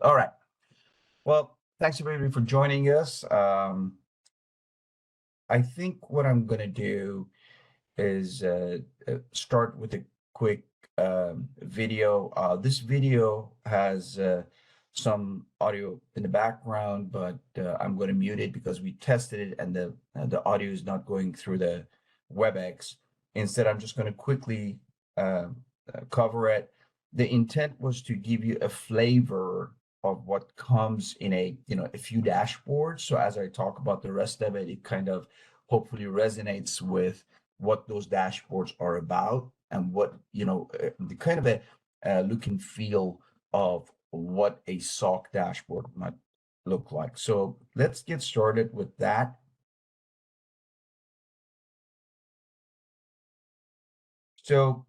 All right. Well, thanks everybody for joining us. I think what I'm going to do is start with a quick video. This video has some audio in the background, but I'm going to mute it because we tested it and the audio is not going through the WebEx. Instead, I'm just going to quickly cover it. The intent was to give you a flavor of what comes in a few dashboards. So as I talk about the rest of it, it kind of hopefully resonates with what those dashboards are about and what the kind of a look and feel of what a SOC dashboard might look like. So let's get started with that. So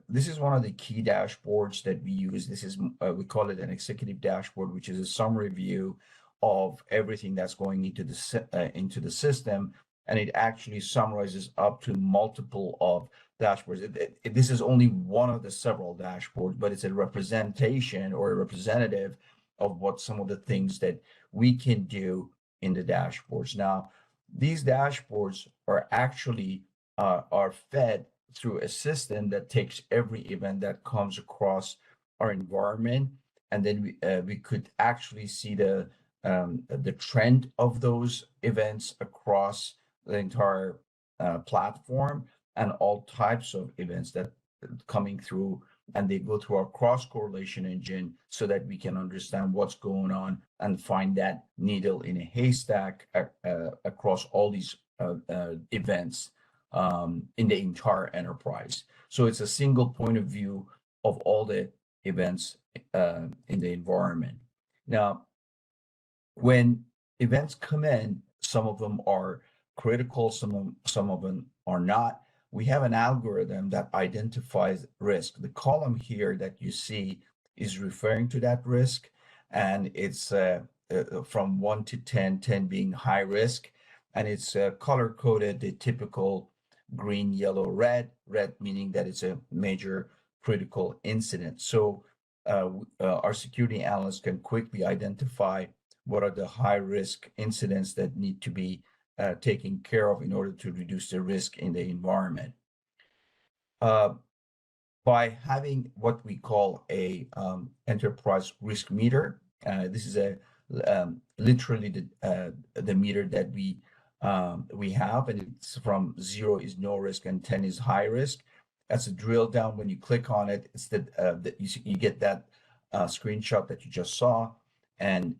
this is one of the key dashboards that we use. This is we call it an executive dashboard, which is a summary view of everything that's going into the system, and it actually summarizes up to multiple of dashboards. This is only one of the several dashboards, but it's a representation or a representative of what some of the things that we can do in the dashboards. Now, these dashboards are actually are fed through a system that takes every event that comes across our environment, and then we could actually see the trend of those events across the entire platform, and all types of events that coming through, and they go through our cross correlation engine so that we can understand what's going on and find that needle in a haystack across all these events in the entire enterprise. So it's a single point of view of all the events in the environment. Now, when events come in, some of them are critical, some of them are not. We have an algorithm that identifies risk. The column here that you see is referring to that risk, and it's from 1 to 10, 10 being high risk, and it's color coded the typical green, yellow, red meaning that it's a major critical incident. So our security analysts can quickly identify what are the high risk incidents that need to be taken care of in order to reduce the risk in the environment. By having what we call a enterprise risk meter, this is a literally the meter that we have, and it's from 0 is no risk and 10 is high risk. That's a drill down. When you click on it, it's that you get that screenshot that you just saw, and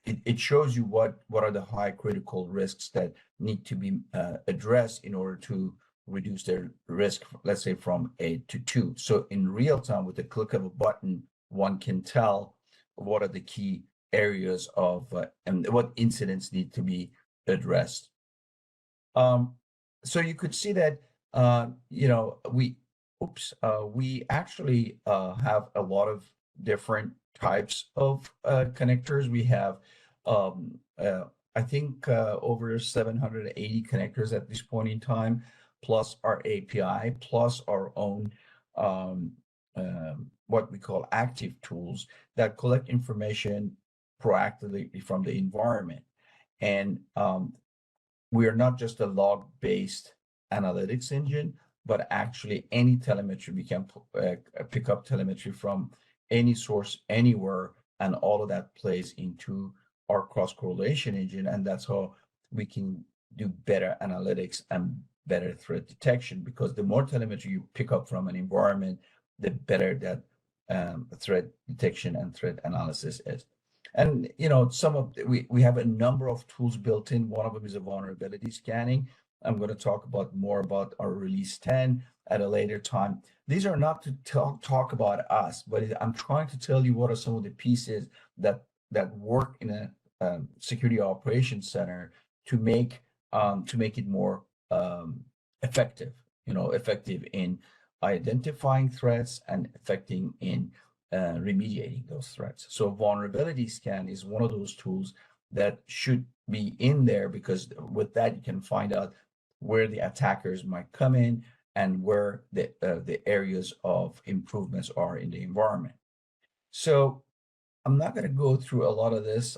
it shows you what are the high critical risks that need to be addressed in order to reduce their risk, let's say from 8 to 2. So in real time, with the click of a button, one can tell what are the key areas of and what incidents need to be addressed. So you could see that we actually have a lot of different types of connectors. We have I think over 780 connectors at this point in time, plus our API, plus our own what we call active tools that collect information proactively from the environment. And we are not just a log-based analytics engine, but actually any telemetry. We can pick up telemetry from any source anywhere, and all of that plays into our cross-correlation engine, and that's how we can do better analytics and better threat detection, because the more telemetry you pick up from an environment, the better that threat detection and threat analysis is. And we have a number of tools built in. One of them is a vulnerability scanning. I'm going to talk more about our release 10 at a later time. These are not to talk about us, but I'm trying to tell you what are some of the pieces that work in a security operations center to make it more effective. Effective in identifying threats and effective in remediating those threats. So vulnerability scan is one of those tools that should be in there, because with that you can find out where the attackers might come in and where the areas of improvements are in the environment. So I'm not going to go through a lot of this.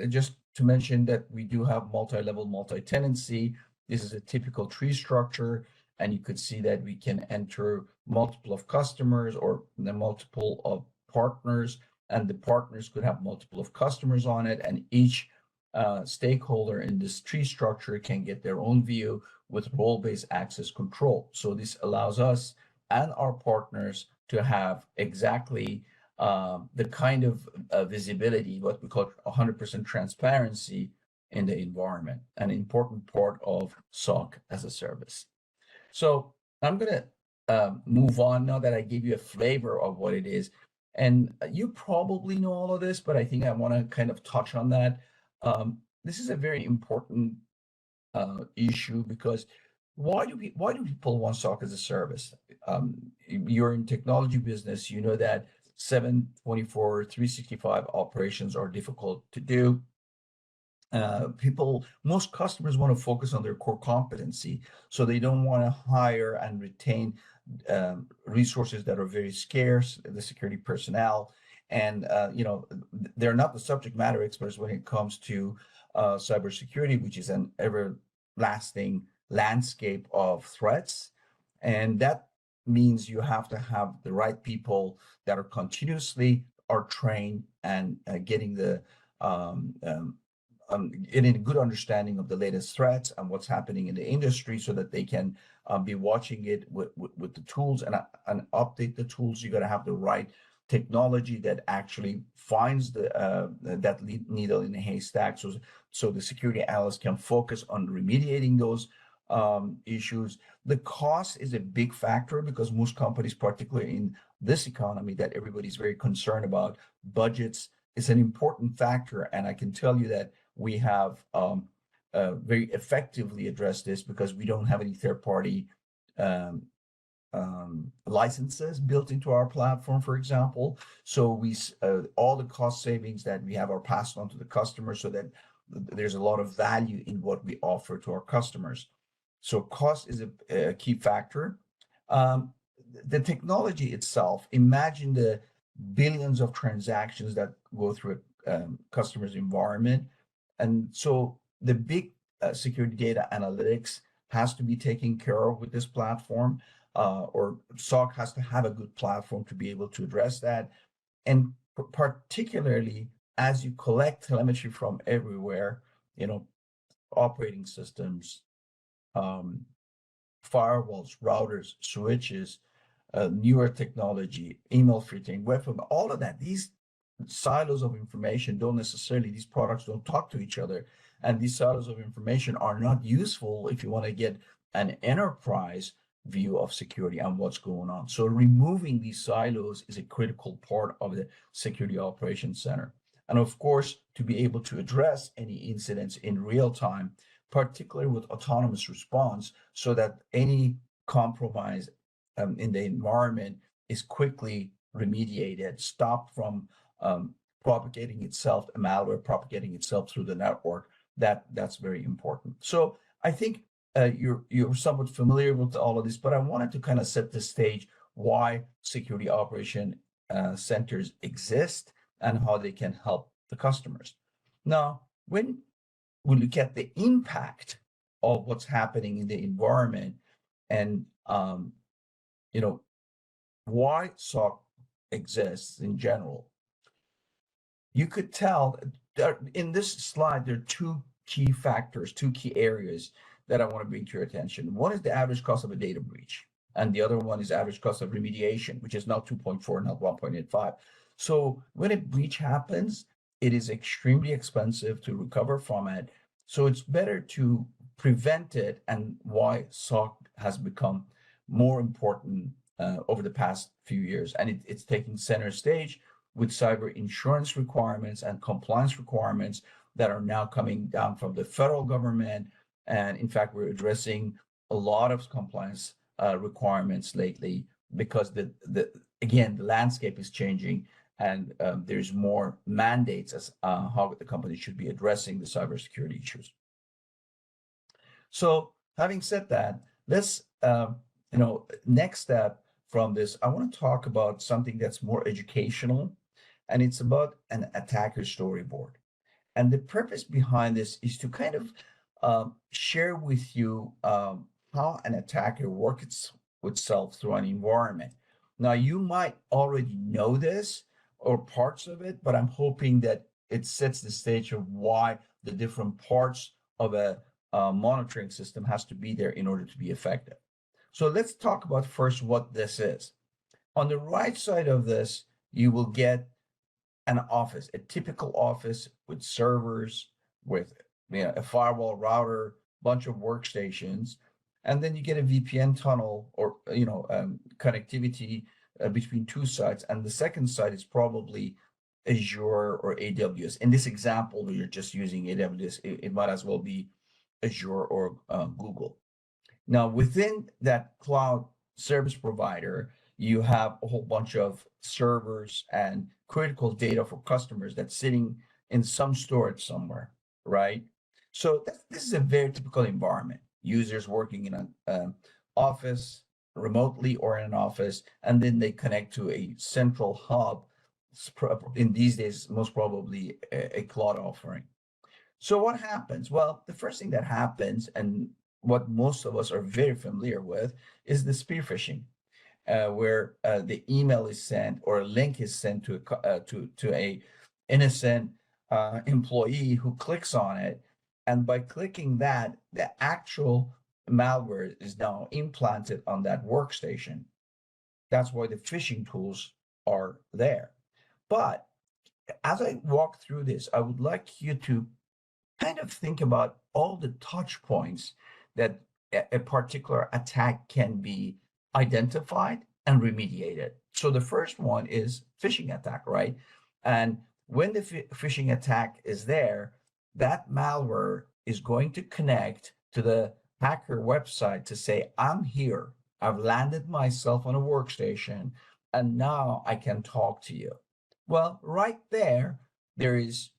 Just to mention that we do have multi-level, multi-tenancy. This is a typical tree structure, and you could see that we can enter multiple of customers or the multiple of partners, and the partners could have multiple of customers on it, and each stakeholder in this tree structure can get their own view with role-based access control. So this allows us and our partners to have exactly the kind of visibility, what we call 100% transparency in the environment, an important part of SOC as a service. So I'm going to move on now that I gave you a flavor of what it is. And you probably know all of this, but I think I want to kind of touch on that. This is a very important issue because why do people want SOC as a service? You're in technology business, you know that 7/24, 365 operations are difficult to do. Most customers want to focus on their core competency, so they don't want to hire and retain resources that are very scarce, the security personnel, and they're not the subject matter experts when it comes to cybersecurity, which is an everlasting landscape of threats, and that means you have to have the right people that are continuously are trained and getting getting a good understanding of the latest threats and what's happening in the industry, so that they can be watching it with the tools and update the tools. You got to have the right technology that actually finds that needle in the haystack, so the security analyst can focus on remediating those issues. The cost is a big factor because most companies, particularly in this economy that everybody's very concerned about, budgets is an important factor. And I can tell you that we have very effectively addressed this because we don't have any third-party licenses built into our platform, for example. So all the cost savings that we have are passed on to the customer, so that there's a lot of value in what we offer to our customers. So cost is a key factor. The technology itself, imagine the billions of transactions that go through a customer's environment. And so the big security data analytics has to be taken care of with this platform, or SOC has to have a good platform to be able to address that. And particularly as you collect telemetry from everywhere, operating systems, firewalls, routers, switches, newer technology, email filtering, web filtering, all of that. These silos of information these products don't talk to each other. And these silos of information are not useful if you want to get an enterprise view of security and what's going on. So removing these silos is a critical part of the security operations center. And of course, to be able to address any incidents in real time, particularly with autonomous response, so that any compromise in the environment is quickly remediated, stopped from propagating itself, a malware propagating itself through the network. That's very important. So I think you're somewhat familiar with all of this, but I wanted to kind of set the stage why security operation centers exist and how they can help the customers. Now, when we look at the impact of what's happening in the environment and why SOC exists in general, you could tell in this slide there are two key factors, two key areas that I want to bring to your attention. One is the average cost of a data breach, and the other one is average cost of remediation, which is now 2.4, not 1.85. So when a breach happens, it is extremely expensive to recover from it. So it's better to prevent it, and why SOC has become more important over the past few years. And it's taking center stage with cyber insurance requirements and compliance requirements that are now coming down from the federal government. And in fact, we're addressing a lot of compliance requirements lately because again, the landscape is changing, and there's more mandates as how the company should be addressing the cybersecurity issues. So having said that, let's, next step, from this, I want to talk about something that's more educational, and it's about an attacker storyboard. And the purpose behind this is to kind of share with you how an attacker works itself through an environment. Now, you might already know this or parts of it, but I'm hoping that it sets the stage of why the different parts of a monitoring system has to be there in order to be effective. So let's talk about first what this is. On the right side of this, you will get an office, a typical office with servers, with a firewall router, bunch of workstations, and then you get a VPN tunnel or connectivity between two sites, and the second site is probably Azure or AWS. In this example, you're just using AWS. It might as well be Azure or Google. Now, within that cloud service provider, you have a whole bunch of servers and critical data for customers that's sitting in some storage somewhere, right? So this is a very typical environment. Users working in an office, remotely or in an office, and then they connect to a central hub. In these days, most probably a cloud offering. So what happens? Well, the first thing that happens, and what most of us are very familiar with, is the spear phishing, where the email is sent or a link is sent to a innocent employee who clicks on it, and by clicking that, the actual malware is now implanted on that workstation. That's why the phishing tools are there. But as I walk through this, I would like you to kind of think about all the touch points that a particular attack can be identified and remediated. So the first one is phishing attack, right? And when the phishing attack is there, that malware is going to connect to the hacker website to say, I'm here. I've landed myself on a workstation, and now I can talk to you. Well, right there is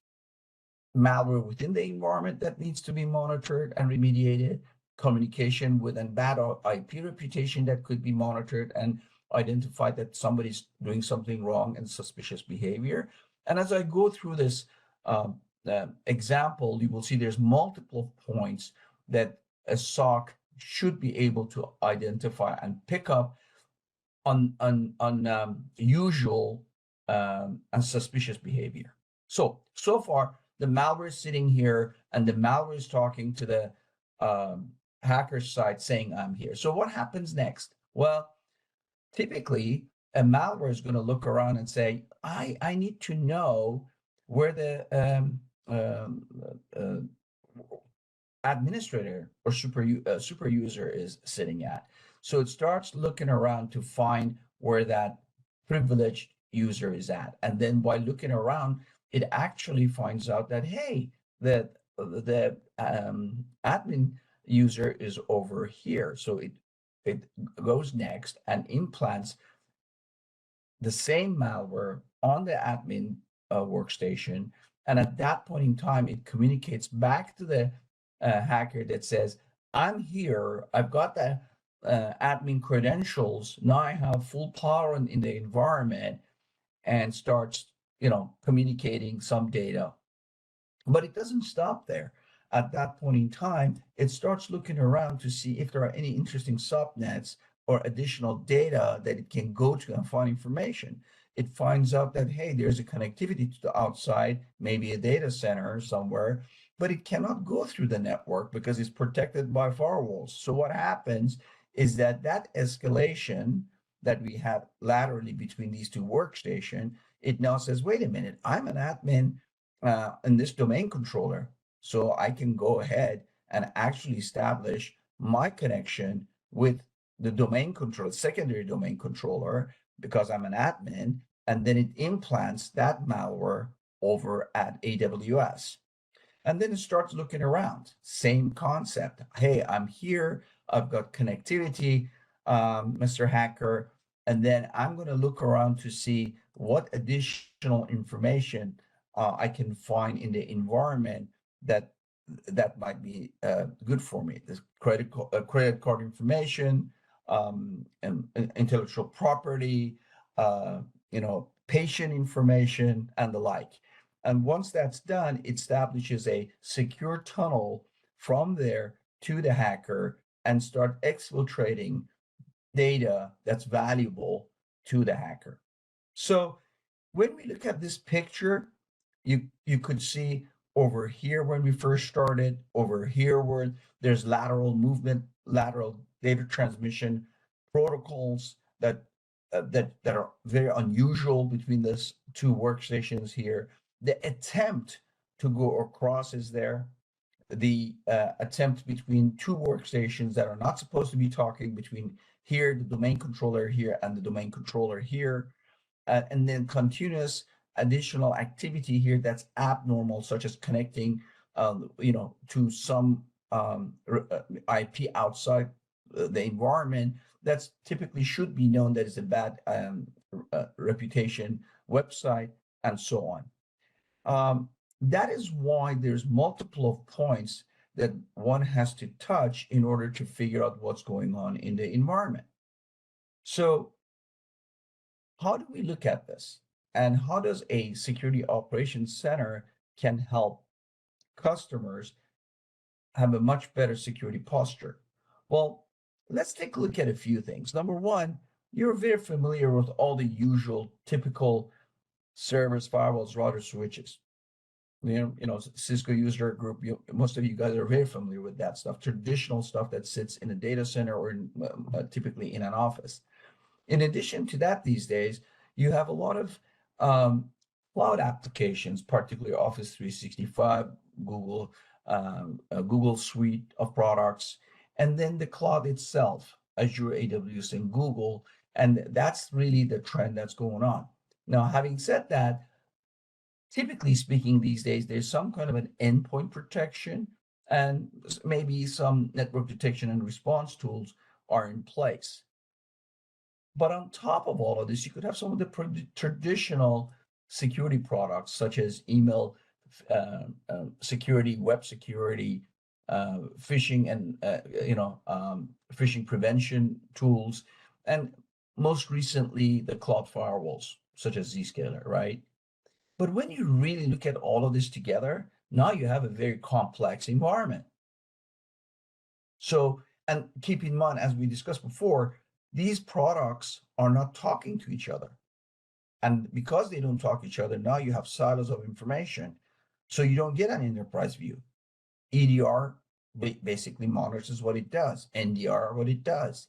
malware within the environment that needs to be monitored and remediated, communication with a bad IP reputation that could be monitored and identified that somebody's doing something wrong and suspicious behavior. And as I go through this example, you will see there's multiple points that a SOC should be able to identify and pick up on usual and suspicious behavior. So far, the malware is sitting here, and the malware is talking to the hacker site saying, I'm here. So what happens next? Well, typically, a malware is going to look around and say, I need to know where the administrator or super user is sitting at. So it starts looking around to find where that privileged user is at. And then by looking around, it actually finds out that, hey, the admin user is over here. So it goes next and implants the same malware on the admin workstation. And at that point in time, it communicates back to the hacker that says, I'm here, I've got the admin credentials, now I have full power in the environment, and starts communicating some data. But it doesn't stop there. At that point in time, it starts looking around to see if there are any interesting subnets or additional data that it can go to and find information. It finds out that, hey, there's a connectivity to the outside, maybe a data center somewhere, but it cannot go through the network because it's protected by firewalls. So what happens is that escalation that we had laterally between these two workstations, it now says, wait a minute, I'm an admin in this domain controller. So I can go ahead and actually establish my connection with the domain controller, secondary domain controller, because I'm an admin, and then it implants that malware over at AWS. And then it starts looking around, same concept. Hey, I'm here, I've got connectivity, Mr. Hacker, and then I'm going to look around to see what additional information I can find in the environment that might be good for me. This credit card information, intellectual property, patient information, and the like. And once that's done, it establishes a secure tunnel from there to the hacker and start exfiltrating data that's valuable to the hacker. So when we look at this picture, you could see over here when we first started, over here where there's lateral movement, lateral data transmission protocols that are very unusual between these two workstations here. The attempt to go across is there. The attempt between two workstations that are not supposed to be talking, between here, the domain controller here, and the domain controller here, and then continuous additional activity here that's abnormal, such as connecting, to some IP outside the environment that's typically should be known that is a bad reputation website, and so on. That is why there's multiple of points that one has to touch in order to figure out what's going on in the environment. So how do we look at this? And how does a security operations center can help customers have a much better security posture? Well, let's take a look at a few things. Number one, you're very familiar with all the usual typical servers, firewalls, routers, switches. Cisco user group, most of you guys are very familiar with that stuff, traditional stuff that sits in a data center or typically in an office. In addition to that, these days, you have a lot of cloud applications, particularly Office 365, Google suite of products, and then the cloud itself, Azure, AWS, and Google. And that's really the trend that's going on. Now, having said that, typically speaking, these days, there's some kind of an endpoint protection, and maybe some network detection and response tools are in place. But on top of all of this, you could have some of the traditional security products, such as email security, web security, phishing, and phishing prevention tools, and most recently the cloud firewalls, such as Zscaler, right? But when you really look at all of this together, now you have a very complex environment. So, and keep in mind, as we discussed before, these products are not talking to each other. And because they don't talk to each other, now you have silos of information. So you don't get an enterprise view. EDR basically monitors what it does. NDR, what it does.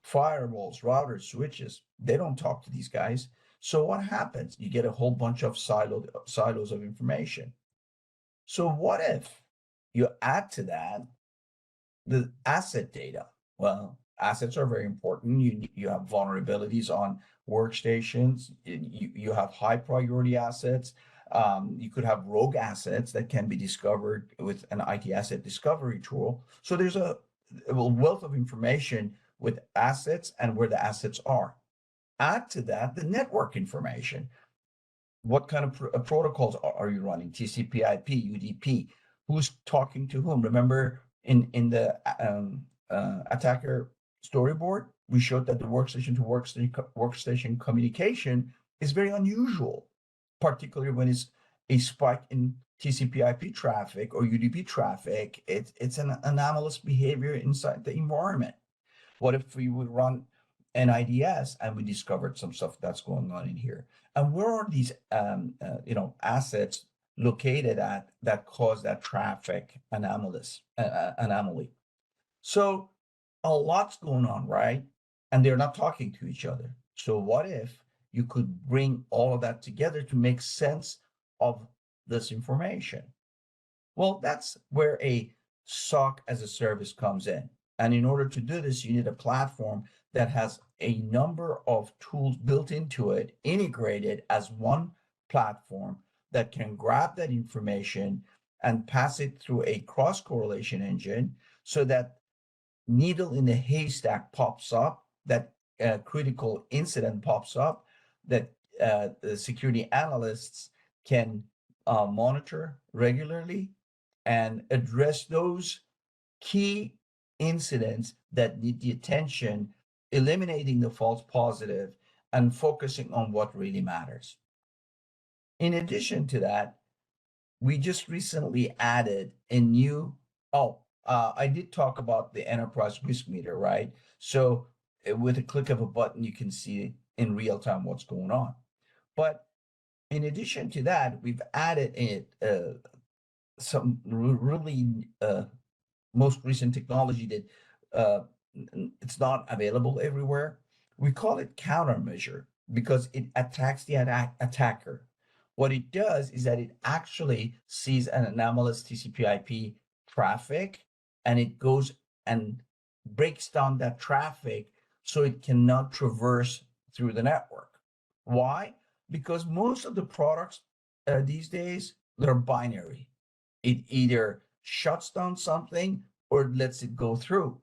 Firewalls, routers, switches, they don't talk to these guys. So what happens? You get a whole bunch of silos of information. So what if you add to that the asset data? Well, assets are very important. You have vulnerabilities on workstations. You have high priority assets. You could have rogue assets that can be discovered with an IT asset discovery tool. So there's a wealth of information with assets and where the assets are. Add to that the network information. What kind of protocols are you running? TCP/IP, UDP. Who's talking to whom? Remember in the Attacker Storyboard, we showed that the workstation to workstation communication is very unusual, particularly when it's a spike in TCP/IP traffic or UDP traffic. It's an anomalous behavior inside the environment. What if we would run an IDS and we discovered some stuff that's going on in here? And where are these assets located at that cause that traffic anomaly? So a lot's going on, right? And they're not talking to each other. So what if you could bring all of that together to make sense of this information? Well, that's where a SOC as a service comes in. And in order to do this, you need a platform that has a number of tools built into it, integrated as one platform that can grab that information and pass it through a cross-correlation engine so that needle in the haystack pops up, that critical incident pops up, that the security analysts can monitor regularly and address those key incidents that need the attention eliminating the false positive, and focusing on what really matters. In addition to that, we just recently added a new, I did talk about the enterprise risk meter, right? So with a click of a button, you can see in real time what's going on. But in addition to that, we've added some really most recent technology that it's not available everywhere. We call it countermeasure because it attacks the attacker. What it does is that it actually sees an anomalous TCP/IP traffic, and it goes and breaks down that traffic so it cannot traverse through the network. Why? Because most of the products these days, they're binary. It either shuts down something or lets it go through.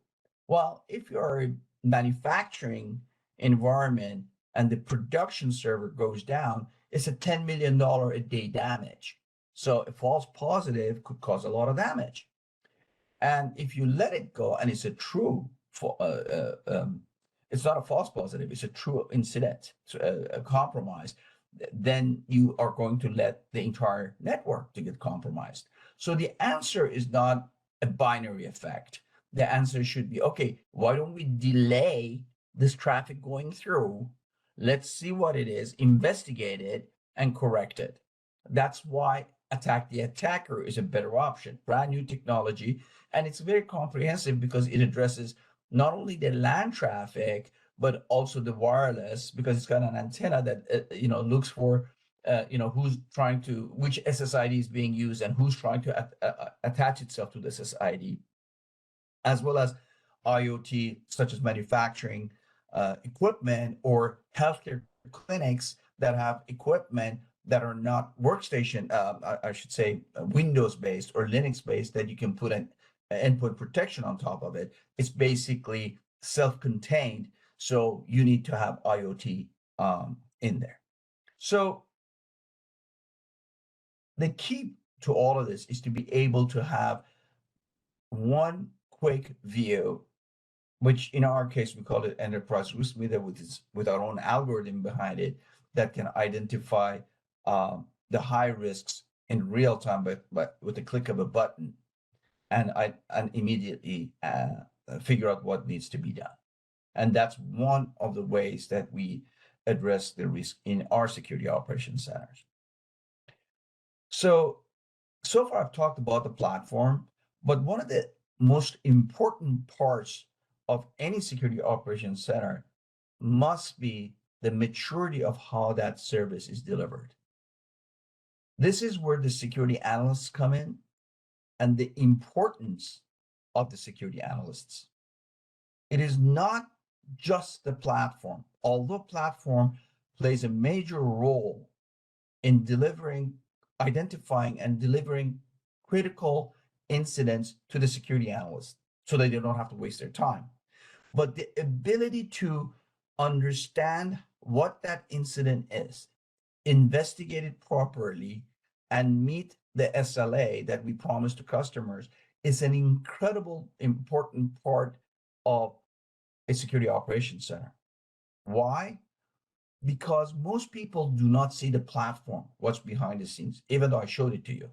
Well, if you're a manufacturing environment and the production server goes down, it's a $10 million a day damage. So a false positive could cause a lot of damage. And if you let it go, and it's a true, it's not a false positive, it's a true incident, a compromise, then you are going to let the entire network to get compromised. So the answer is not a binary effect. The answer should be, okay, why don't we delay this traffic going through? Let's see what it is, investigate it, and correct it. That's why Attack the Attacker is a better option. Brand new technology, and it's very comprehensive because it addresses not only the LAN traffic, but also the wireless, because it's got an antenna that looks for who's trying to, which SSID is being used and who's trying to attach itself to this SSID, as well as IoT, such as manufacturing equipment or healthcare clinics that have equipment that are not workstation, I should say, Windows-based or Linux-based, that you can put an endpoint protection on top of it. It's basically self-contained, so you need to have IoT in there. So the key to all of this is to be able to have one quick view, which in our case we call it enterprise risk meter, with our own algorithm behind it that can identify the high risks in real time, but with the click of a button, and immediately figure out what needs to be done. And that's one of the ways that we address the risk in our security operations centers. So far I've talked about the platform, but one of the most important parts of any security operations center must be the maturity of how that service is delivered. This is where the security analysts come in, and the importance of the security analysts. It is not just the platform, although platform plays a major role in identifying and delivering critical incidents to the security analysts so that they don't have to waste their time. But the ability to understand what that incident is, investigate it properly, and meet the SLA that we promise to customers is an incredible important part of a security operations center. Why? Because most people do not see the platform, what's behind the scenes, even though I showed it to you.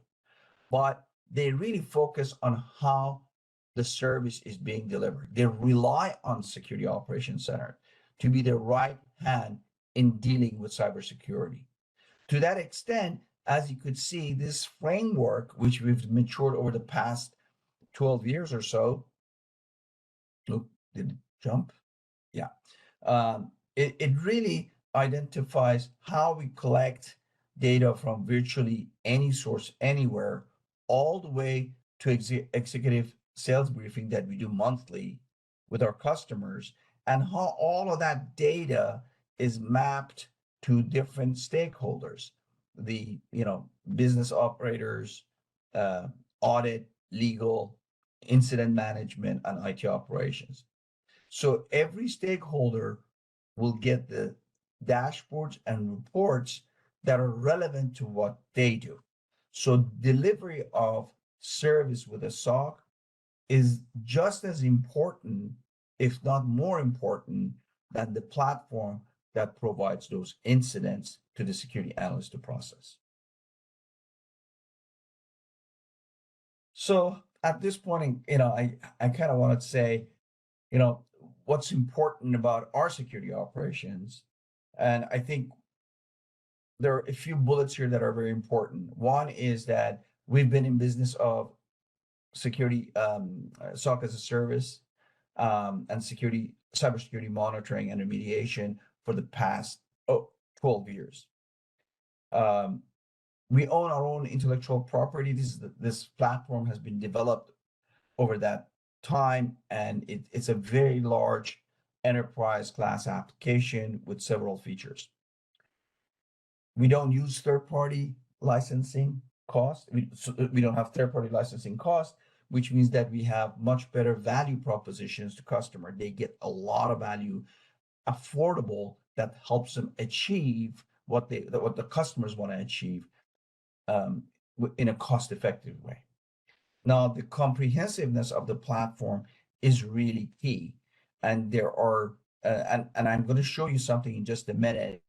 But they really focus on how the service is being delivered. They rely on security operations center to be the right hand in dealing with cybersecurity. To that extent, as you could see, this framework, which we've matured over the past 12 years or so, did it jump? Yeah. It really identifies how we collect data from virtually any source, anywhere, all the way to executive sales briefing that we do monthly with our customers, and how all of that data is mapped to different stakeholders, the business operators, audit, legal, incident management, and IT operations. So every stakeholder will get the dashboards and reports that are relevant to what they do. So delivery of service with a SOC is just as important, if not more important, than the platform that provides those incidents to the security analyst to process. So at this point, I kind of wanted to say, what's important about our security operations. And I think there are a few bullets here that are very important. One is that we've been in business of security, SOC as a service, and cybersecurity monitoring and remediation for the past 12 years. We own our own intellectual property. This platform has been developed over that time, and it's a very large enterprise class application with several features. We don't use third-party licensing costs. We don't have third-party licensing costs, which means that we have much better value propositions to customer. They get a lot of value, affordable, that helps them achieve what the customers want to achieve in a cost-effective way. Now, the comprehensiveness of the platform is really key, and there are and I'm going to show you something in just a minute,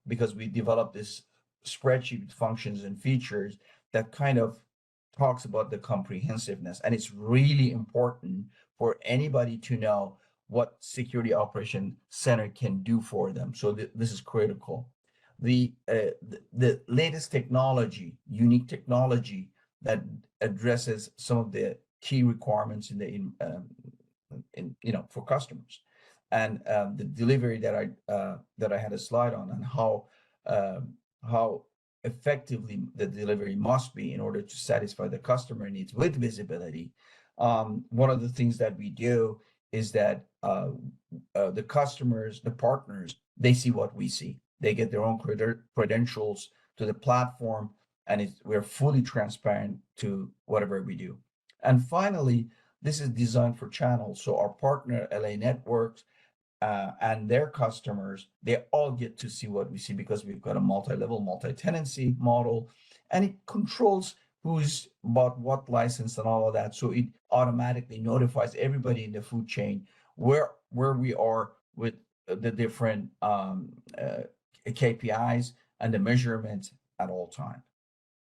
because we developed this spreadsheet with functions and features that kind of talks about the comprehensiveness. And it's really important for anybody to know what Security Operation Center can do for them. So this is critical. The latest technology, unique technology that addresses some of the key requirements for customers, and the delivery that I had a slide on how effectively the delivery must be in order to satisfy the customer needs with visibility. One of the things that we do is that the customers, the partners, they see what we see. They get their own credentials to the platform, and we're fully transparent to whatever we do. And finally, this is designed for channels. So our partner, LA Networks, and their customers, they all get to see what we see, because we've got a multi-level, multi-tenancy model, and it controls who's bought what license and all of that. So it automatically notifies everybody in the food chain where we are with the different KPIs and the measurements at all times.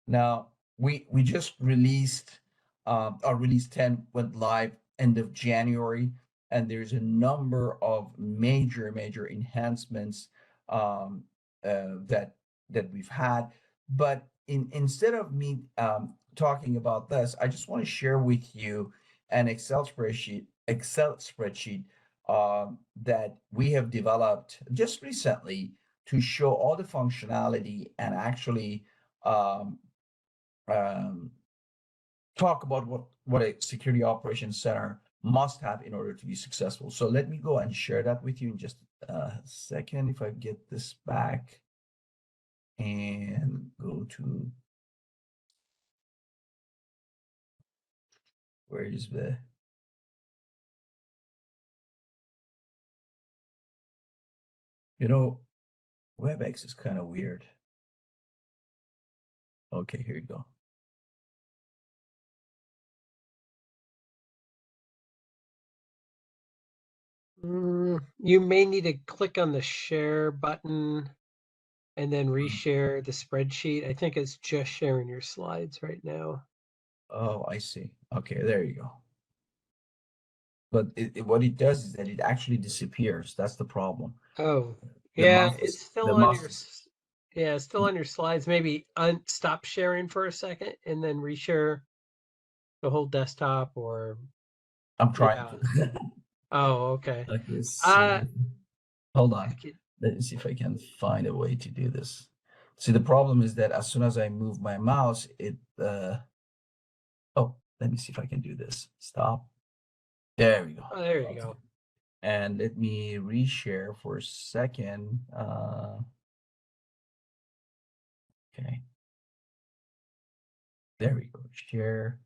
Now, we just released our release 10 went live end of January, and there's a number of major enhancements that we've had. But instead of me talking about this, I just want to share with you an Excel spreadsheet that we have developed just recently to show all the functionality and actually talk about what a security operations center must have in order to be successful. So let me go and share that with you in just a second. If I get this back and go to, where is the, WebEx is kind of weird. Okay, here you go. You may need to click on the share button and then reshare the spreadsheet. I think it's just sharing your slides right now. Oh, I see. Okay, there you go. But what it does is that it actually disappears. That's the problem. Oh, yeah, it's still on your slides. Maybe stop sharing for a second and then reshare the whole desktop, or I'm trying to. Oh, okay. Okay, so hold on. Let me see if I can find a way to do this. See, the problem is that as soon as I move my mouse, oh, let me see if I can do this. Stop. There we go. Oh, there you go. And let me reshare for a second. Okay. There we go. Share.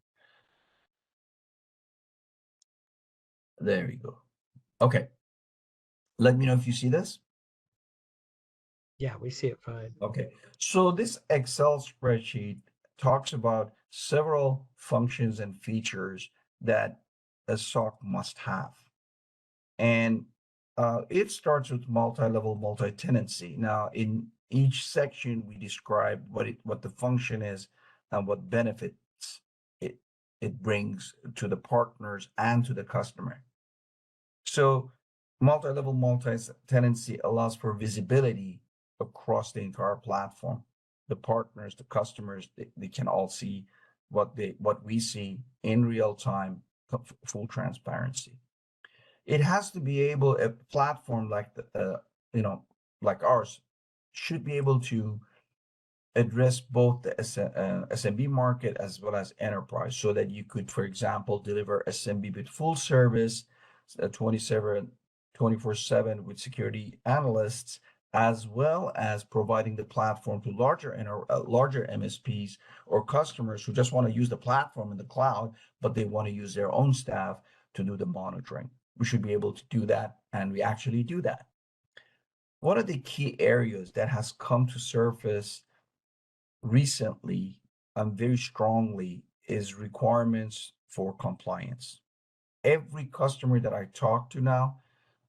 There we go. Okay. Let me know if you see this. Yeah, we see it fine. Okay. So this Excel spreadsheet talks about several functions and features that a SOC must have. And It starts with multi-level, multi-tenancy. Now, in each section, we describe what the function is and what benefits it it brings to the partners and to the customer. So, multi-level, multi-tenancy allows for visibility across the entire platform. The partners, the customers, they can all see what we see in real time, full transparency. It has to be able, a platform like you know, like ours should be able to address both the SMB market as well as enterprise, so that you could, for example, deliver SMB with full service, 24/7 with security analysts, as well as providing the platform to larger MSPs or customers who just want to use the platform in the cloud, but they want to use their own staff to do the monitoring. We should be able to do that, and we actually do that. One of the key areas that has come to surface recently and very strongly is requirements for compliance. Every customer that I talk to now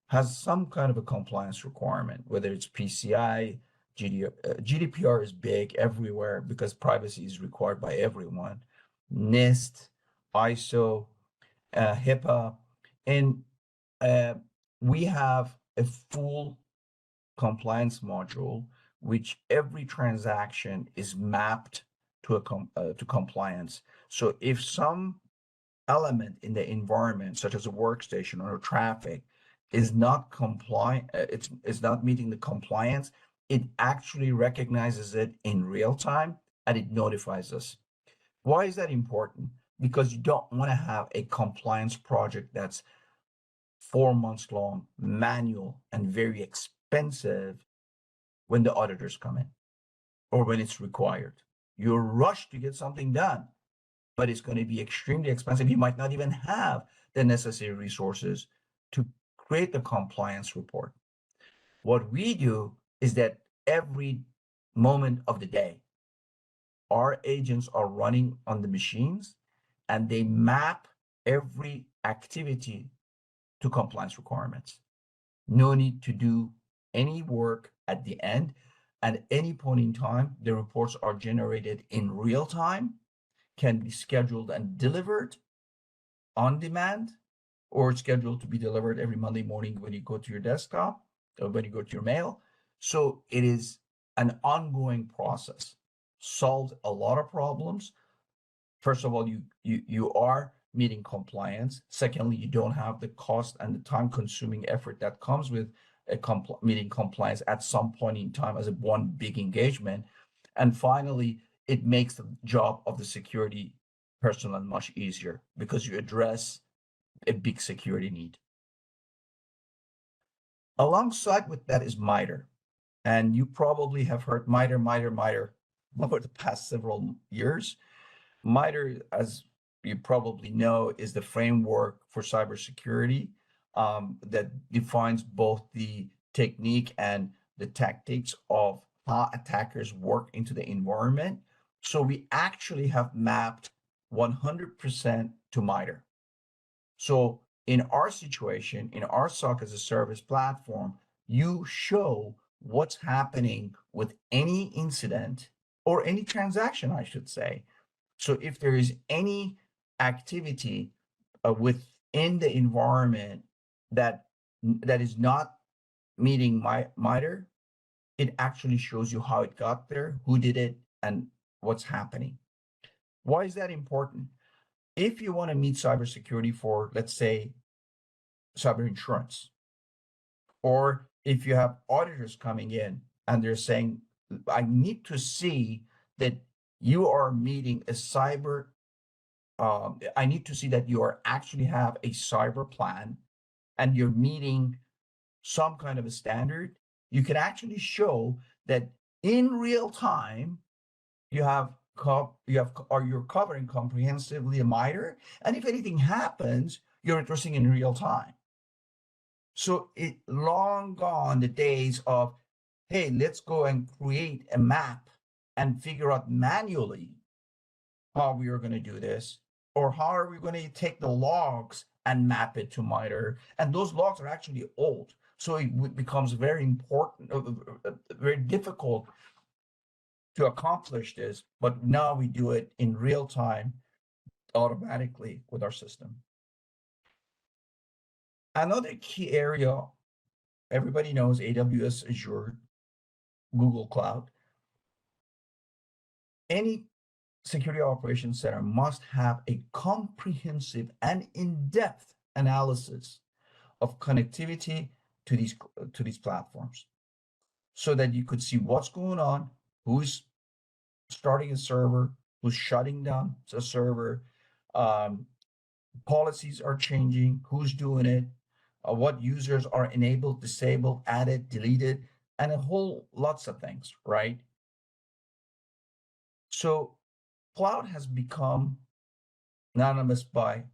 has some kind of a compliance requirement, whether it's PCI, GDPR is big everywhere because privacy is required by everyone, NIST, ISO, HIPAA, and we have a full compliance module, which every transaction is mapped to to compliance. So if some element in the environment, such as a workstation or traffic, is not compliant, it's not meeting the compliance, it actually recognizes it in real time and it notifies us. Why is that important? Because you don't want to have a compliance project that's 4 months long, manual, and very expensive when the auditors come in or when it's required. You're rushed to get something done, but it's going to be extremely expensive. You might not even have the necessary resources to create the compliance report. What we do is that every moment of the day, our agents are running on the machines and they map every activity to compliance requirements. No need to do any work at the end. At any point in time, the reports are generated in real time, can be scheduled and delivered on demand, or scheduled to be delivered every Monday morning when you go to your desktop or when you go to your mail. So it is an ongoing process. Solved a lot of problems. First of all, you are meeting compliance. Secondly, you don't have the cost and the time-consuming effort that comes with meeting compliance at some point in time as one big engagement. And finally, it makes the job of the security personnel much easier because you address a big security need. Alongside with that is MITRE. And you probably have heard MITRE over the past several years. MITRE, as you probably know, is the framework for cybersecurity that defines both the technique and the tactics of how attackers work into the environment. So we actually have mapped 100% to MITRE. So in our situation, in our SOC-as-a-Service platform, you show what's happening with any incident or any transaction, I should say. So if there is any activity within the environment that is not meeting MITRE, it actually shows you how it got there, who did it, and what's happening. Why is that important? If you want to meet cybersecurity for, let's say, cyber insurance, or if you have auditors coming in and they're saying, I need to see that you are meeting a cyber, I need to see that you are actually have a cyber plan and you're meeting some kind of a standard, you can actually show that in real time, you're covering comprehensively a MITRE, and if anything happens, you're addressing in real time. So it long gone the days of, hey, let's go and create a map and figure out manually how we are going to do this, or how are we going to take the logs and map it to MITRE. And those logs are actually old. So it becomes very important, very difficult to accomplish this, but now we do it in real time automatically with our system. Another key area, everybody knows AWS, Azure, Google Cloud. Any security operations center must have a comprehensive and in-depth analysis of connectivity to these platforms, so that you could see what's going on, who's starting a server, who's shutting down a server, policies are changing, who's doing it, what users are enabled, disabled, added, deleted, and a whole lots of things, right? So cloud has become synonymous by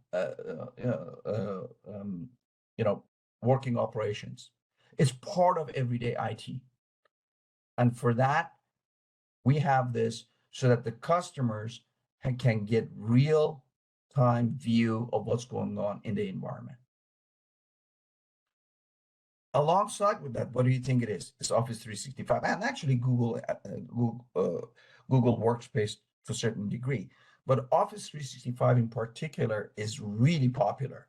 working operations. It's part of everyday IT, and for that we have this so that the customers can get real time view of what's going on in the environment. Alongside with that, what do you think it is? It's Office 365 and actually Google Workspace to a certain degree. But Office 365 in particular is really popular.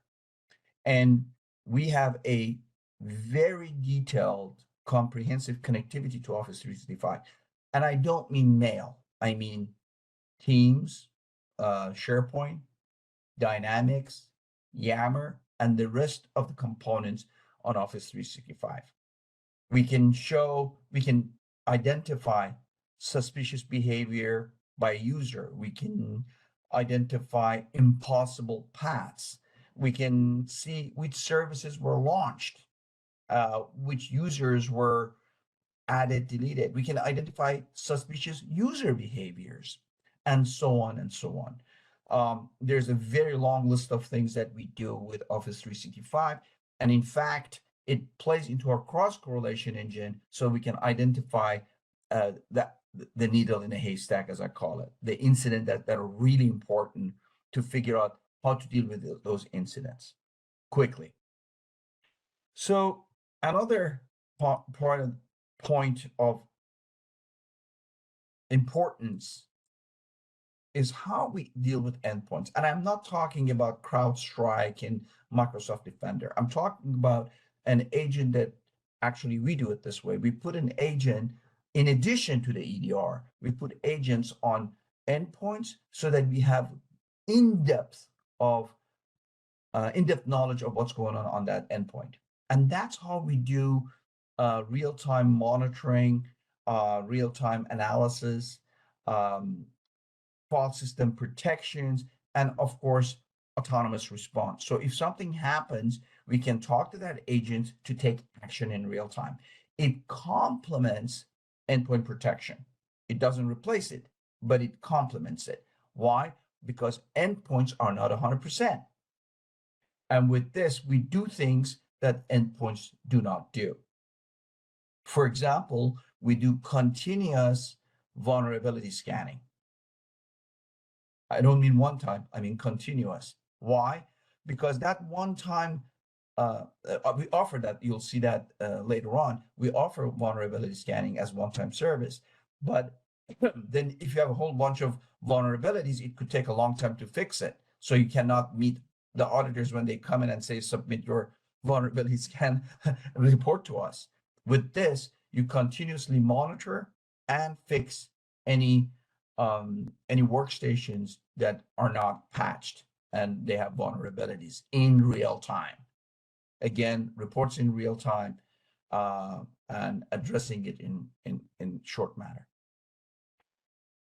And we have a very detailed, comprehensive connectivity to Office 365. And I don't mean mail, I mean Teams, SharePoint, Dynamics, Yammer, and the rest of the components on Office 365. We can identify suspicious behavior by user. We can identify impossible paths. We can see which services were launched, which users were added, deleted. We can identify suspicious user behaviors, and so on and so on. There's a very long list of things that we do with Office 365. And in fact, it plays into our cross-correlation engine so we can identify the needle in a haystack, as I call it, the incident that are really important to figure out how to deal with those incidents quickly. So another point of importance is how we deal with endpoints. And I'm not talking about CrowdStrike and Microsoft Defender. I'm talking about an agent that actually we do it this way. We put an agent in addition to the EDR. We put agents on endpoints so that we have in-depth knowledge of what's going on that endpoint. And that's how we do real-time monitoring, real-time analysis, file system protections, and of course, autonomous response. So if something happens, we can talk to that agent to take action in real time. It complements endpoint protection. It doesn't replace it, but it complements it. Why? Because endpoints are not 100%. And with this, we do things that endpoints do not do. For example, we do continuous vulnerability scanning. I don't mean one time, I mean continuous. Why? Because that one time, we offer that, you'll see that later on, we offer vulnerability scanning as one-time service. But then if you have a whole bunch of vulnerabilities, it could take a long time to fix it. So you cannot meet the auditors when they come in and say, submit your vulnerability scan report to us. With this, you continuously monitor and fix any workstations that are not patched and they have vulnerabilities in real time. Again, reports in real time and addressing it in short manner.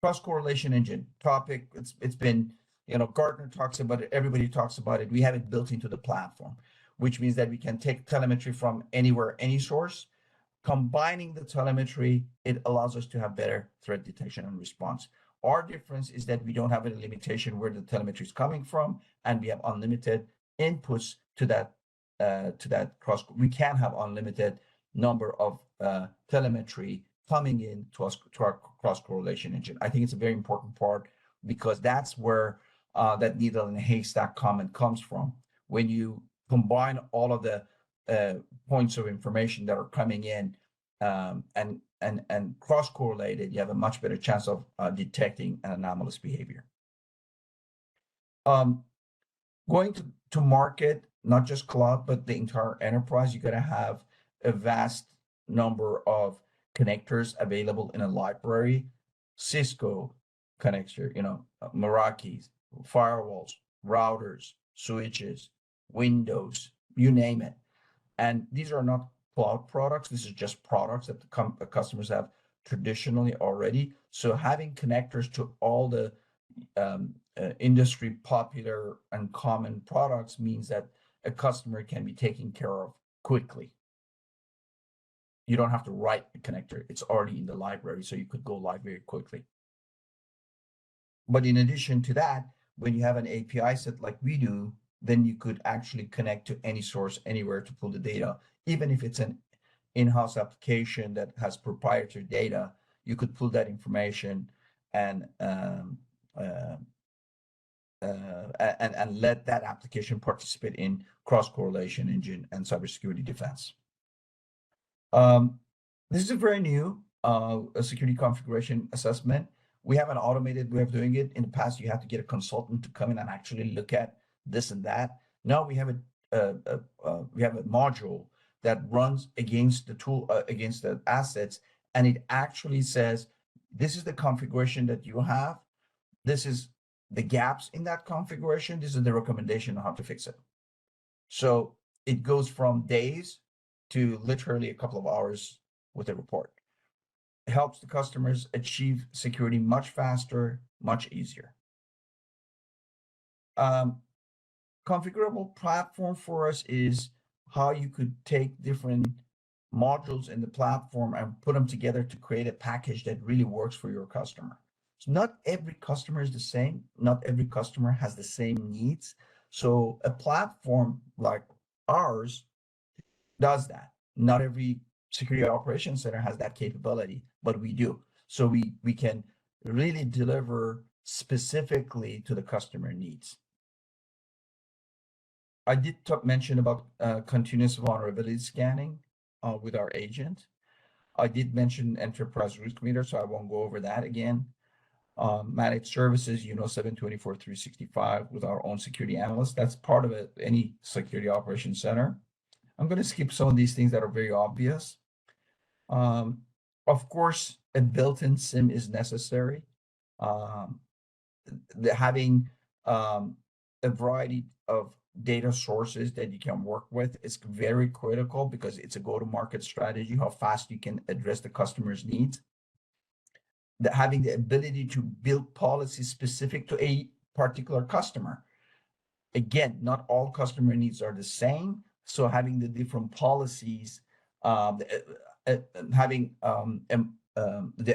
Cross-correlation engine topic, it's been, Gartner talks about it, everybody talks about it. We have it built into the platform, which means that we can take telemetry from anywhere, any source. Combining the telemetry, it allows us to have better threat detection and response. Our difference is that we don't have any limitation where the telemetry is coming from, and we have unlimited inputs to that cross. We can have unlimited number of telemetry coming in to our cross-correlation engine. I think it's a very important part because that's where that needle in a haystack comment comes from. When you combine all of the points of information that are coming in, and cross-correlated, you have a much better chance of detecting an anomalous behavior. Going to market, not just cloud, but the entire enterprise, you got to have a vast number of connectors available in a library. Cisco connector, Meraki, firewalls, routers, switches, Windows, you name it. And these are not cloud products. This is just products that the customers have traditionally already. So having connectors to all the industry popular and common products means that a customer can be taken care of quickly. You don't have to write a connector. It's already in the library, so you could go live very quickly. But in addition to that, when you have an API set like we do, then you could actually connect to any source anywhere to pull the data. Even if it's an in-house application that has proprietary data, you could pull that information and let that application participate in cross-correlation engine and cybersecurity defense. This is a very new a security configuration assessment. We have an automated way of doing it. In the past, you had to get a consultant to come in and actually look at this and that. Now we have a module that runs against the tool, against the assets, and it actually says, this is the configuration that you have. This is the gaps in that configuration. This is the recommendation on how to fix it. So it goes from days to literally a couple of hours with a report. It helps the customers achieve security much faster, much easier. Configurable platform for us is how you could take different modules in the platform and put them together to create a package that really works for your customer. So not every customer is the same. Not every customer has the same needs. So a platform like ours does that. Not every security operations center has that capability, but we do. So we can really deliver specifically to the customer needs. I did mention about continuous vulnerability scanning with our agent. I did mention enterprise risk meter, so I won't go over that again. Managed services, 7/24/365 with our own security analyst. That's part of it, any security operations center. I'm going to skip some of these things that are very obvious. Of course, a built-in SIM is necessary. Having a variety of data sources that you can work with is very critical because it's a go-to-market strategy, how fast you can address the customer's needs. Having the ability to build policies specific to a particular customer. Again, not all customer needs are the same. So having the different policies, having the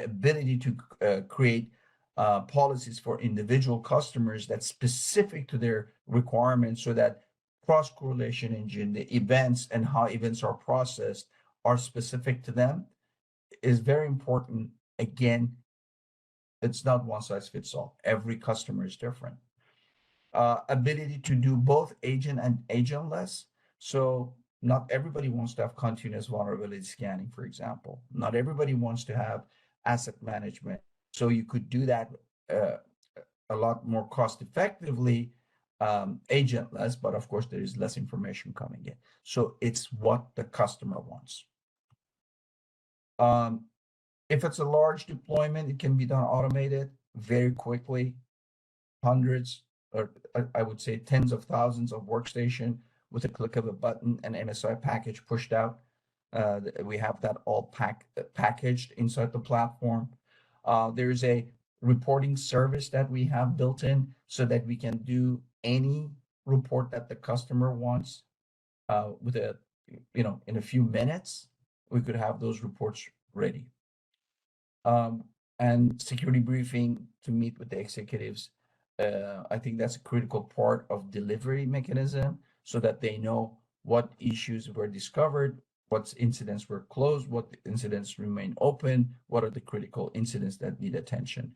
ability to create policies for individual customers that's specific to their requirements, so that cross-correlation engine, the events and how events are processed are specific to them, is very important. Again, it's not one size fits all. Every customer is different. Ability to do both agent and agentless. So not everybody wants to have continuous vulnerability scanning, for example. Not everybody wants to have asset management. So you could do that a lot more cost effectively, agentless, but of course there is less information coming in. So it's what the customer wants. If it's a large deployment, it can be done automated very quickly. Hundreds, or I would say tens of thousands of workstation with a click of a button, and MSI package pushed out. We have that all packaged inside the platform. There's a reporting service that we have built in so that we can do any report that the customer wants with in a few minutes. We could have those reports ready. And security briefing to meet with the executives. I think that's a critical part of delivery mechanism, so that they know what issues were discovered, what incidents were closed, what incidents remain open, what are the critical incidents that need attention.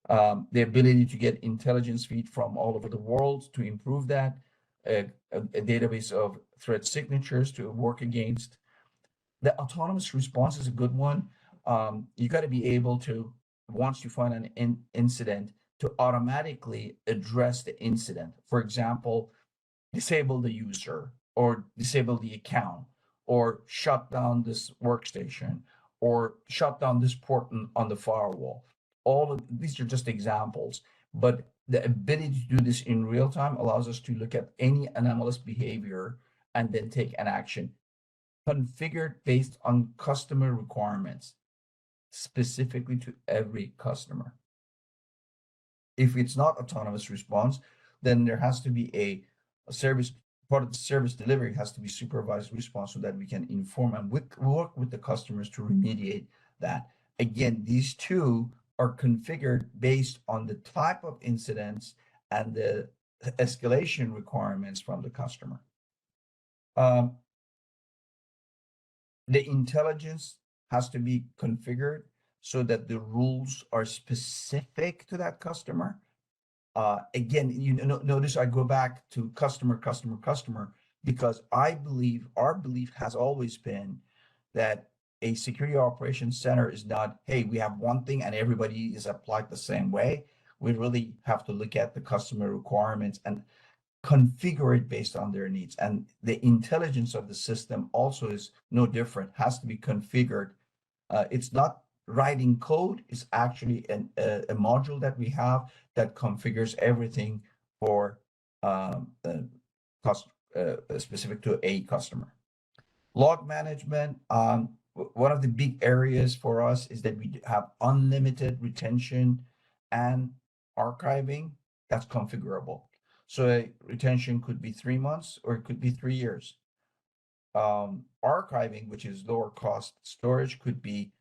The ability to get intelligence feed from all over the world to improve that. a database of threat signatures to work against. The autonomous response is a good one. You got to be able to, once you find an incident, to automatically address the incident. For example, disable the user or disable the account or shut down this workstation or shut down this port on the firewall. All of these are just examples, but the ability to do this in real time allows us to look at any anomalous behavior and then take an action configured based on customer requirements, specifically to every customer. If it's not autonomous response, then there has to be a service, part of the service delivery has to be supervised response so that we can inform and work with the customers to remediate that. Again, these two are configured based on the type of incidents and the escalation requirements from the customer. The intelligence has to be configured so that the rules are specific to that customer. Again, you notice I go back to customer, because I believe, our belief has always been that a security operations center is not, hey, we have one thing and everybody is applied the same way. We really have to look at the customer requirements and configure it based on their needs. And the intelligence of the system also is no different, has to be configured. It's not writing code, it's actually a module that we have that configures everything for specific to a customer. Log management, one of the big areas for us is that we have unlimited retention and archiving that's configurable. So a retention could be 3 months or it could be 3 years. Archiving, which is lower cost storage, could be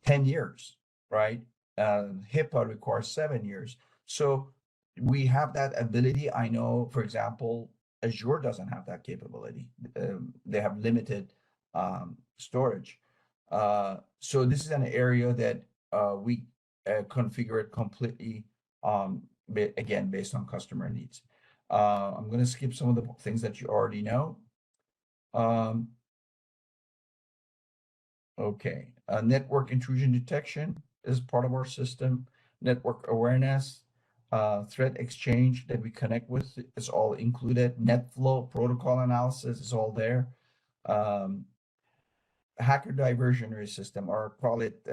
10 years, right? HIPAA requires 7 years. So we have that ability. I know, for example, Azure doesn't have that capability. They have limited storage. So this is an area that we configure it completely, again, based on customer needs. I'm going to skip some of the things that you already know. Okay, network intrusion detection is part of our system. Network awareness, threat exchange that we connect with is all included. NetFlow protocol analysis is all there. Hacker diversionary system, or call it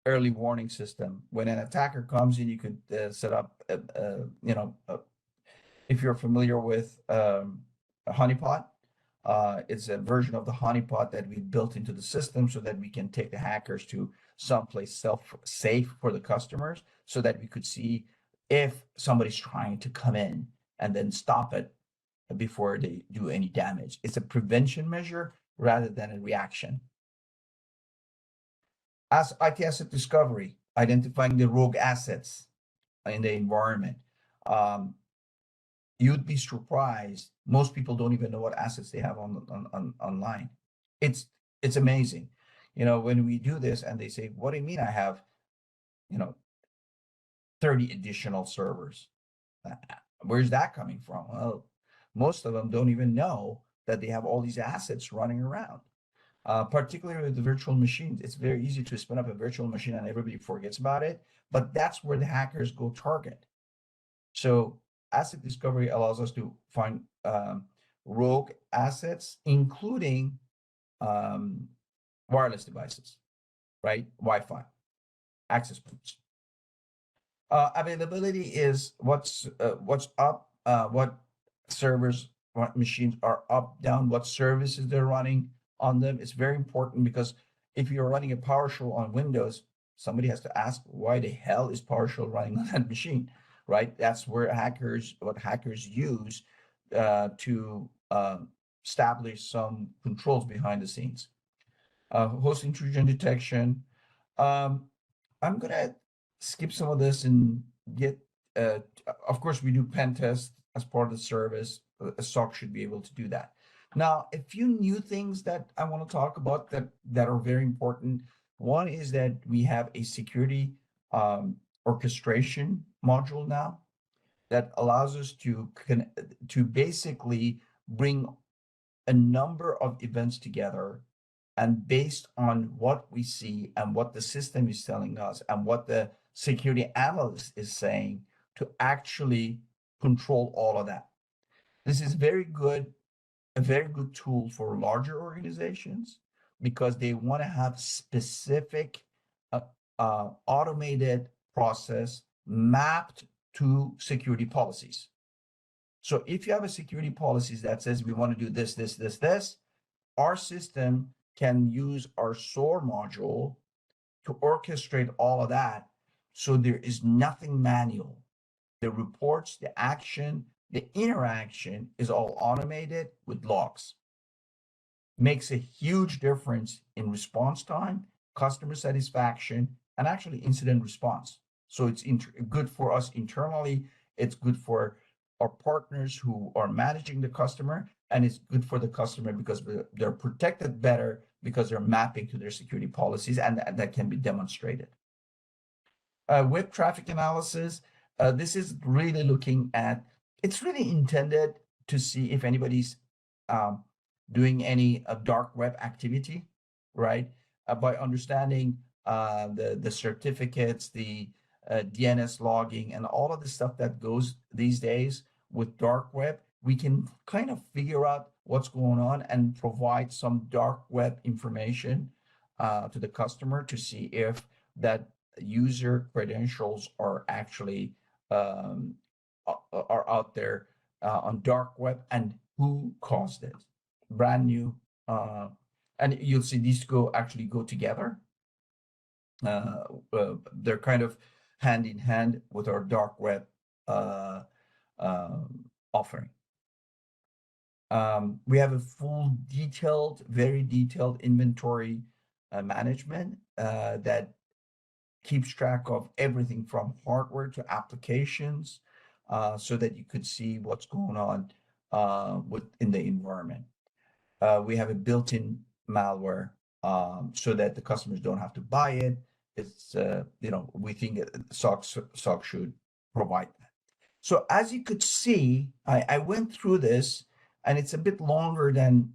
early warning system. When an attacker comes in, you could set up, if you're familiar with a honeypot, it's a version of the honeypot that we built into the system so that we can take the hackers to someplace safe for the customers, so that we could see if somebody's trying to come in and then stop it before they do any damage. It's a prevention measure rather than a reaction. As IT asset discovery, identifying the rogue assets in the environment. You'd be surprised. Most people don't even know what assets they have online. It's amazing. When we do this and they say, what do you mean I have, 30 additional servers? Where's that coming from? Well, most of them don't even know that they have all these assets running around. Particularly with the virtual machines, it's very easy to spin up a virtual machine and everybody forgets about it, but that's where the hackers go target. So asset discovery allows us to find rogue assets, including wireless devices, right? Wi-Fi, access points. Availability is what's up, what servers, what machines are up, down, what services they're running on them. It's very important, because if you're running a PowerShell on Windows, somebody has to ask, why the hell is PowerShell running on that machine, right? That's where hackers use to establish some controls behind the scenes. Host intrusion detection. I'm gonna skip some of this and get, of course, we do pen tests as part of the service. A SOC should be able to do that. Now, a few new things that I want to talk about that are very important. One is that we have a security orchestration module now. that allows us to basically bring a number of events together, and based on what we see and what the system is telling us and what the security analyst is saying, to actually control all of that. This is a very good tool for larger organizations, because they want to have specific uh, automated process mapped to security policies. So if you have a security policies that says we want to do this, this, this, this, our system can use our SOAR module to orchestrate all of that. So there is nothing manual. The reports, the action, the interaction is all automated with logs. Makes a huge difference in response time, customer satisfaction, and actually incident response. So it's good for us internally. It's good for our partners who are managing the customer, and it's good for the customer because they're protected better because they're mapping to their security policies, and that can be demonstrated. Web traffic analysis. This is really looking at, it's really intended to see if anybody's doing any dark web activity, right? By understanding the certificates, the DNS logging, and all of the stuff that goes these days with dark web, we can kind of figure out what's going on and provide some dark web information to the customer to see if that user credentials are actually are out there on dark web, and who caused it. Brand new, and you'll see these actually go together. They're kind of hand in hand with our dark web offering. We have a full very detailed inventory management that keeps track of everything from hardware to applications, so that you could see what's going on in the environment. We have a built-in malware, so that the customers don't have to buy it. It's we think SOC should provide that. So as you could see, I went through this, and it's a bit longer than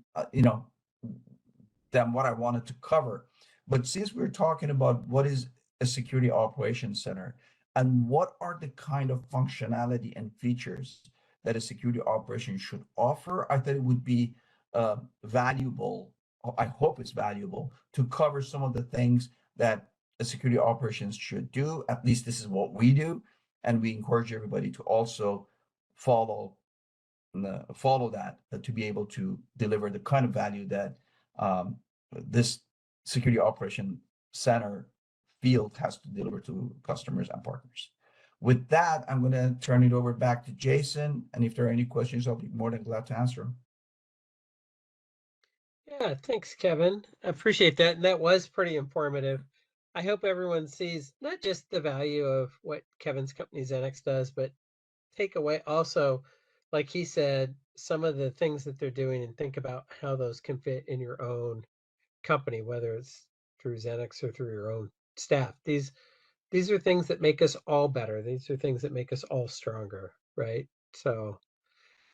than what I wanted to cover. But since we're talking about what is a security operations center and what are the kind of functionality and features that a security operation should offer, I thought it would be valuable. I hope it's valuable to cover some of the things that a security operations should do. At least this is what we do, and we encourage everybody to also follow that to be able to deliver the kind of value that this security operation center field has to deliver to customers and partners. With that, I'm going to turn it over back to Jason, and if there are any questions, I'll be more than glad to answer them. Yeah, thanks, Kevin. I appreciate that. And that was pretty informative. I hope everyone sees not just the value of what Kevin's company XeneX does, but take away also, like he said, some of the things that they're doing, and think about how those can fit in your own company, whether it's through XeneX or through your own staff. These are things that make us all better. These are things that make us all stronger, right? So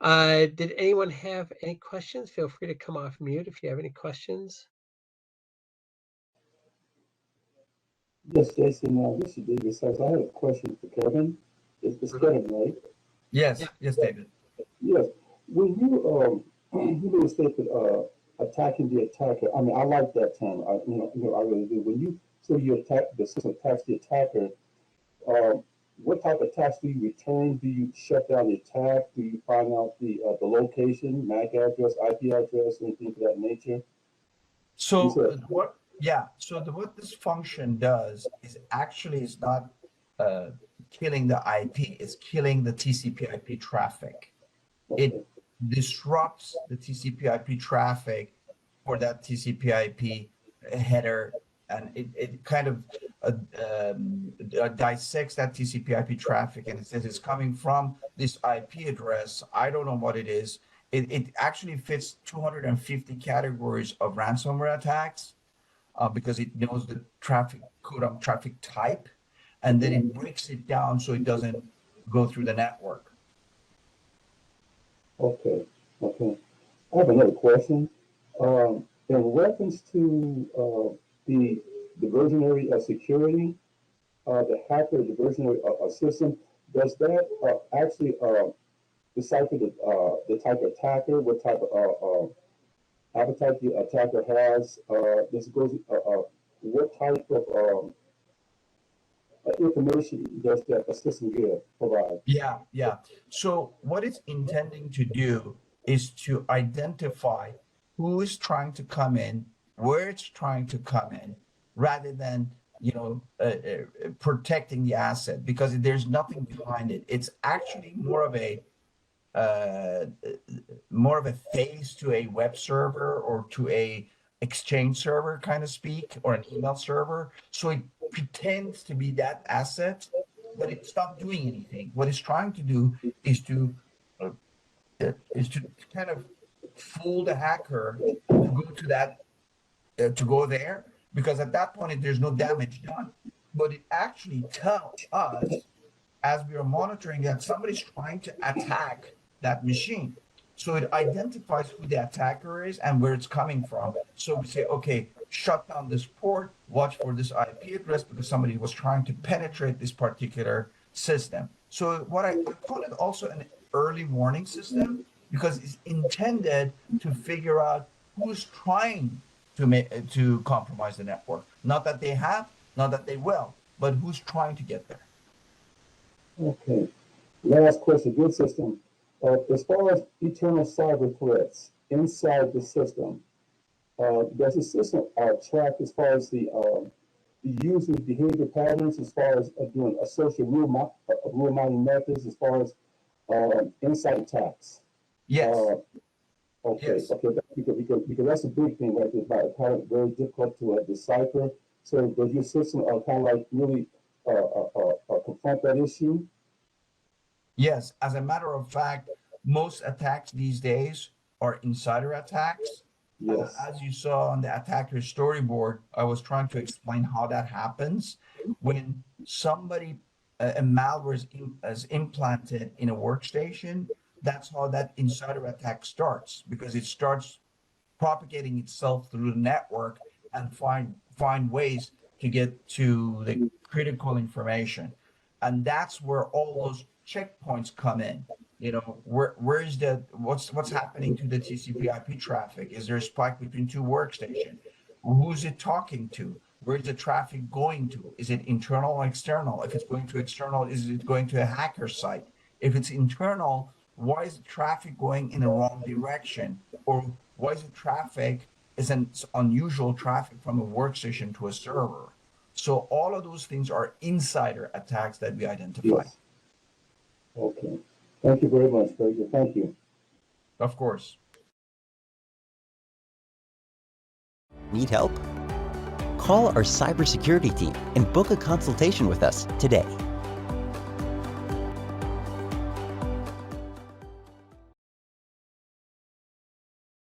did anyone have any questions? Feel free to come off mute if you have any questions. Yes, Jason, this is David Sykes. I have a question for Kevin. It's Kevin, right? Yes, yes, David. Yes. When you you made a statement attacking the attacker. I mean, I like that term. I really do. When you say you attack the system attacks the attacker, what type of attacks do you return? Do you shut down the attack? Do you find out the location, MAC address, IP address, anything of that nature? So what this function does is actually is not killing the IP, it's killing the TCP/IP traffic. Okay. It disrupts the TCP/IP traffic for that TCP/IP header, and it kind of dissects that TCP/IP traffic, and it says it's coming from this IP address. I don't know what it is. It actually fits 250 categories of ransomware attacks because it knows the traffic code of traffic type, and then it breaks it down so it doesn't go through the network. Okay, okay. I have another question. In reference to the diversionary security, the hacker diversionary system, does that actually decipher the type of attacker, what type of appetite the attacker has? This goes, what type of information does that system provide? Yeah. So what it's intending to do is to identify who is trying to come in, where it's trying to come in, rather than protecting the asset, because there's nothing behind it. It's actually uh, more of a face to a web server or to a exchange server kind of speak, or an email server. So it pretends to be that asset, but it's not doing anything. What it's trying to do is to uh, kind of fool the hacker to go to that to go there, because at that point there's no damage done. But it actually tells us, as we are monitoring, that somebody's trying to attack that machine. So it identifies who the attacker is and where it's coming from. So we say, okay, shut down this port, watch for this IP address, because somebody was trying to penetrate this particular system. So what I call it also an early warning system, because it's intended to figure out who's trying to compromise the network. Not that they have, not that they will, but who's trying to get there. Okay. Last question, good system. As far as internal cyber threats inside the system, does the system track as far as the user's behavior patterns, as far as doing associate rule mining methods, as far as inside attacks? Yes. Okay, Yes. okay, because that's a big thing, right? It's kind of very difficult to decipher. So does your system kind of like really confront that issue? Yes, as a matter of fact, most attacks these days are insider attacks. Yes. As you saw on the Attacker Storyboard, I was trying to explain how that happens. When somebody, a malware is implanted in a workstation, that's how that insider attack starts, because it starts propagating itself through the network and find ways to get to the critical information. And that's where all those checkpoints come in. Where is what's happening to the TCP/IP traffic? Is there a spike between two workstations? Who's it talking to? Where is the traffic going to? Is it internal or external? If it's going to external, is it going to a hacker site? If it's internal, why is the traffic going in the wrong direction? Or why is the traffic is an unusual traffic from a workstation to a server? So all of those things are insider attacks that we identify. Yes. Okay. Thank you very much, very good. Thank you. Of course. Need help? Call our cybersecurity team and book a consultation with us today.